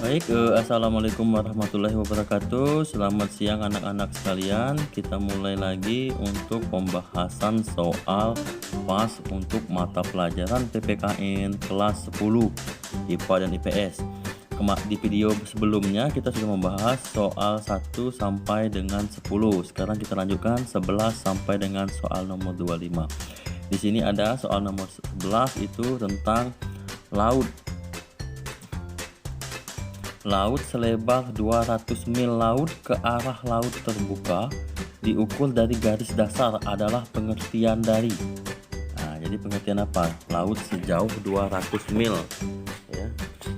Baik, assalamualaikum warahmatullahi wabarakatuh. Selamat siang anak-anak sekalian. Kita mulai lagi untuk pembahasan soal PAS untuk mata pelajaran PPKN kelas 10 IPA dan IPS. Di video sebelumnya kita sudah membahas soal 1 sampai dengan 10. Sekarang kita lanjutkan 11 sampai dengan soal nomor 25. Di sini ada soal nomor 11 itu tentang laut. Laut selebar 200 mil laut ke arah laut terbuka diukur dari garis dasar adalah pengertian dari. Nah, jadi pengertian apa? Laut sejauh 200 mil. Ya.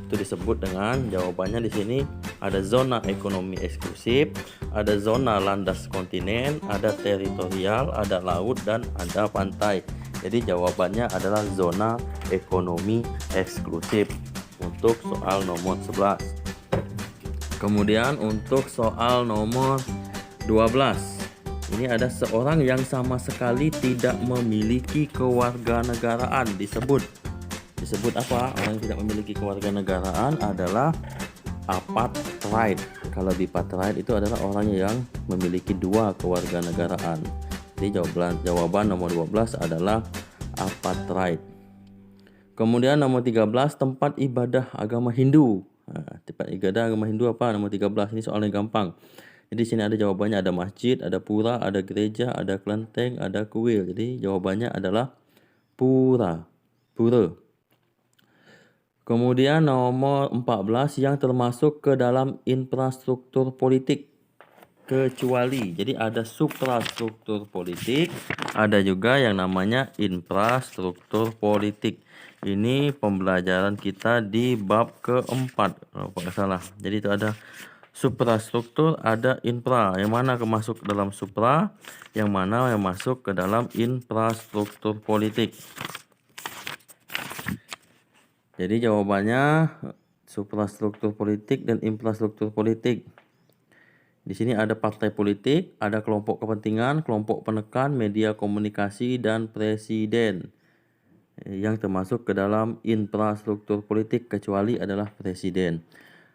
Itu disebut dengan jawabannya di sini ada zona ekonomi eksklusif, ada zona landas kontinen, ada teritorial, ada laut dan ada pantai. Jadi jawabannya adalah zona ekonomi eksklusif untuk soal nomor 11. Kemudian untuk soal nomor 12, ini ada seorang yang sama sekali tidak memiliki kewarganegaraan. Disebut apa? Orang yang tidak memiliki kewarganegaraan adalah apartheid. Kalau di apartheid itu adalah orang yang memiliki dua kewarganegaraan. Jadi jawaban nomor 12 adalah apartheid. Kemudian nomor 13, tempat ibadah agama Hindu. Tempat ibadah agama Hindu apa? Nomor 13 ini soalnya gampang. Jadi sini ada jawabannya, ada masjid, ada pura, ada gereja, ada kelenteng, ada kuil. Jadi jawabannya adalah pura. Kemudian nomor 14 yang termasuk ke dalam infrastruktur politik kecuali. Jadi ada suprastruktur politik, ada juga yang namanya infrastruktur politik. Ini pembelajaran kita di bab keempat, kalau tidak salah. Jadi itu ada suprastruktur, ada infra. Yang mana masuk ke dalam supra, yang mana yang masuk ke dalam infrastruktur politik. Jadi jawabannya suprastruktur politik dan infrastruktur politik. Di sini ada partai politik, ada kelompok kepentingan, kelompok penekan, media komunikasi, dan presiden yang termasuk ke dalam infrastruktur politik kecuali adalah presiden.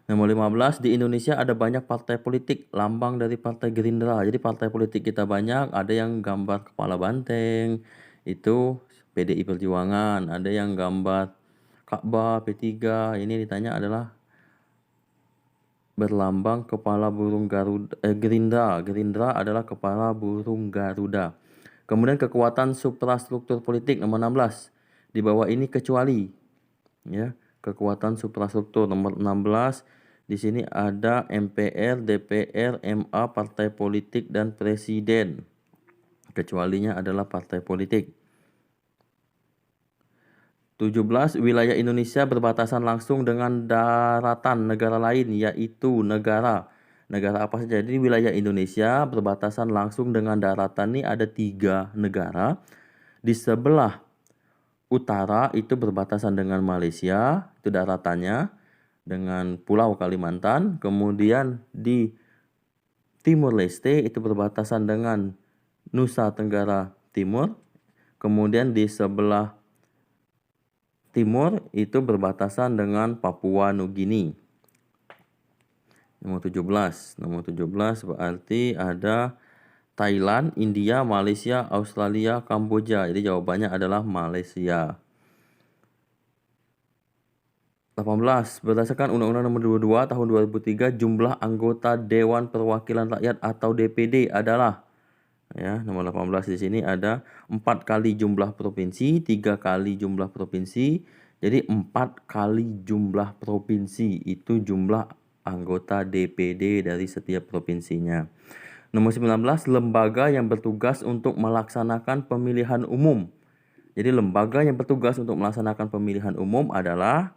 Nomor 15, di Indonesia ada banyak partai politik, lambang dari partai Gerindra. Jadi partai politik kita banyak, ada yang gambar kepala banteng, itu PDI Perjuangan, ada yang gambar Ka'bah, P3, ini ditanya adalah berlambang kepala burung Garuda. Gerindra adalah kepala burung Garuda. Kemudian kekuatan suprastruktur politik nomor 16. Di bawah ini kecuali, ya, kekuatan suprastruktur nomor 16. Di sini ada MPR, DPR, MA, partai politik dan presiden. Kecualinya adalah partai politik. 17. Wilayah Indonesia berbatasan langsung dengan daratan negara lain, yaitu negara apa saja. Jadi wilayah Indonesia berbatasan langsung dengan daratan ini ada 3 negara. Di sebelah utara itu berbatasan dengan Malaysia, itu daratannya, dengan Pulau Kalimantan. Kemudian di Timur Leste itu berbatasan dengan Nusa Tenggara Timur. Kemudian di sebelah timur itu berbatasan dengan Papua Nugini. Nomor 17 berarti ada Thailand, India, Malaysia, Australia, Kamboja. Jadi jawabannya adalah Malaysia. 18. Berdasarkan Undang-Undang Nomor 22 Tahun 2003, jumlah anggota Dewan Perwakilan Rakyat atau DPD adalah, ya, nomor 18 di sini ada 4 kali jumlah provinsi, 3 kali jumlah provinsi. Jadi 4 kali jumlah provinsi itu jumlah anggota DPD dari setiap provinsinya. Nomor 19, lembaga yang bertugas untuk melaksanakan pemilihan umum. Jadi lembaga yang bertugas untuk melaksanakan pemilihan umum adalah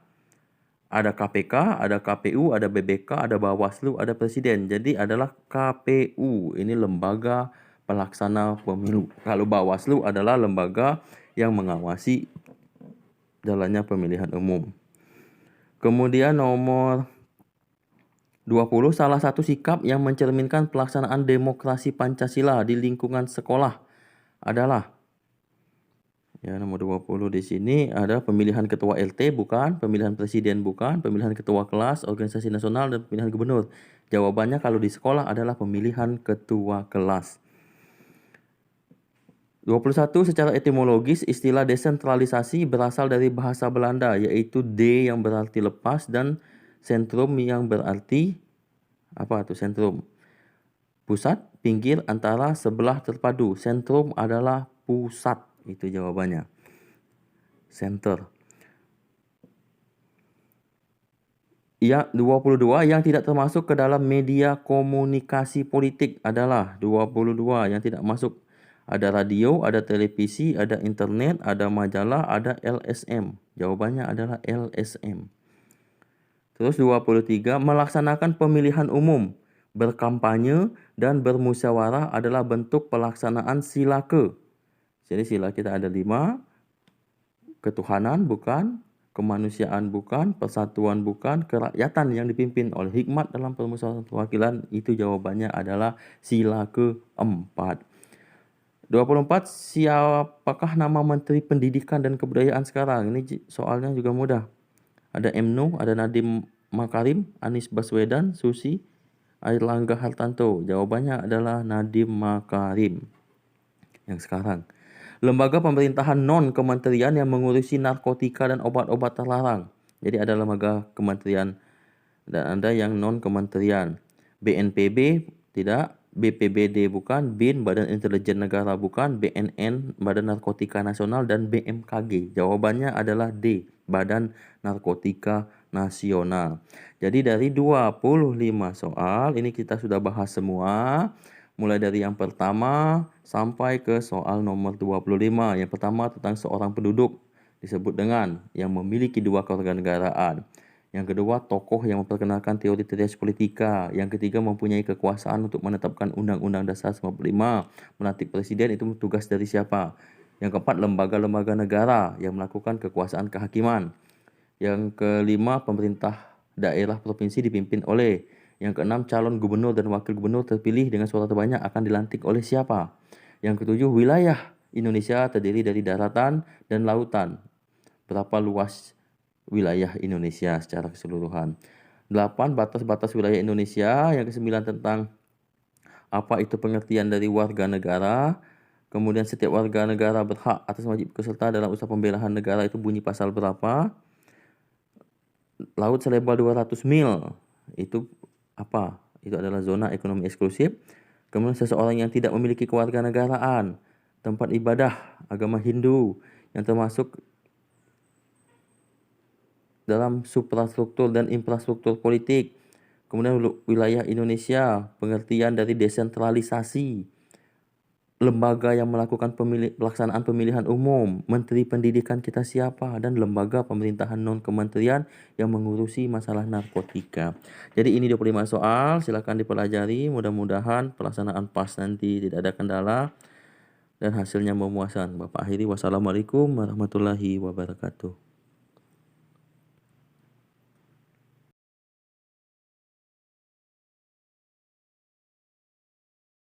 ada KPK, ada KPU, ada BBK, ada Bawaslu, ada Presiden. Jadi adalah KPU. Ini lembaga pelaksana pemilu. Kalau Bawaslu adalah lembaga yang mengawasi jalannya pemilihan umum. Kemudian nomor 20, salah satu sikap yang mencerminkan pelaksanaan demokrasi Pancasila di lingkungan sekolah adalah, Ya, nomor 20 di sini ada pemilihan ketua LT bukan, pemilihan presiden bukan, pemilihan ketua kelas, organisasi nasional, dan pemilihan gubernur. Jawabannya kalau di sekolah adalah pemilihan ketua kelas. 21. Secara etimologis, istilah desentralisasi berasal dari bahasa Belanda, yaitu de yang berarti lepas dan sentrum yang berarti apa tuh sentrum? Pusat, pinggir, antara, sebelah, terpadu. Sentrum adalah pusat, itu jawabannya. Center. Ya, 22 yang tidak termasuk ke dalam media komunikasi politik adalah 22 yang tidak masuk. Ada radio, ada televisi, ada internet, ada majalah, ada LSM. Jawabannya adalah LSM. Terus 23, melaksanakan pemilihan umum, berkampanye, dan bermusyawarah adalah bentuk pelaksanaan sila ke. Jadi sila kita ada 5, ketuhanan bukan, kemanusiaan bukan, persatuan bukan, kerakyatan yang dipimpin oleh hikmat dalam permusyawaratan perwakilan, itu jawabannya adalah sila keempat. 24, siapakah nama Menteri Pendidikan dan Kebudayaan sekarang? Ini soalnya juga mudah. Ada MNU, ada Nadiem Makarim, Anies Baswedan, Susi, Airlangga Hartarto. Jawabannya adalah Nadiem Makarim yang sekarang. Lembaga pemerintahan non-kementerian yang mengurusi narkotika dan obat-obat terlarang. Jadi ada lembaga kementerian dan ada yang non-kementerian. BNPB tidak, BPBD bukan, BIN Badan Intelijen Negara bukan, BNN Badan Narkotika Nasional, dan BMKG. Jawabannya adalah D, Badan Narkotika Nasional. Jadi dari 25 soal ini kita sudah bahas semua. Mulai dari yang pertama sampai ke soal nomor 25. Yang pertama tentang seorang penduduk disebut dengan yang memiliki 2 kewarganegaraan. Yang kedua, tokoh yang memperkenalkan teori trias politika. Yang ketiga, mempunyai kekuasaan untuk menetapkan Undang-Undang Dasar 45. Melantik presiden itu tugas dari siapa? Yang keempat, lembaga-lembaga negara yang melakukan kekuasaan kehakiman. Yang kelima, pemerintah daerah provinsi dipimpin oleh. Yang keenam, calon gubernur dan wakil gubernur terpilih dengan suara terbanyak akan dilantik oleh siapa? Yang ketujuh, wilayah Indonesia terdiri dari daratan dan lautan. Berapa luas wilayah Indonesia secara keseluruhan? 8, batas-batas wilayah Indonesia. Yang ke-9, tentang apa itu pengertian dari warga negara. Kemudian setiap warga negara berhak atas wajib ikut serta dalam usaha pembelahan negara, itu bunyi pasal berapa? Laut selebar 200 mil itu apa? Itu adalah zona ekonomi eksklusif. Kemudian seseorang yang tidak memiliki kewarganegaraan, tempat ibadah agama Hindu yang termasuk dalam suprastruktur dan infrastruktur politik. Kemudian wilayah Indonesia, pengertian dari desentralisasi, lembaga yang melakukan pelaksanaan pemilihan umum, menteri pendidikan kita siapa, dan lembaga pemerintahan non-kementerian yang mengurusi masalah narkotika. Jadi ini 25 soal, silakan dipelajari, mudah-mudahan pelaksanaan PAS nanti tidak ada kendala dan hasilnya memuaskan. Bapak akhiri, wassalamualaikum warahmatullahi wabarakatuh.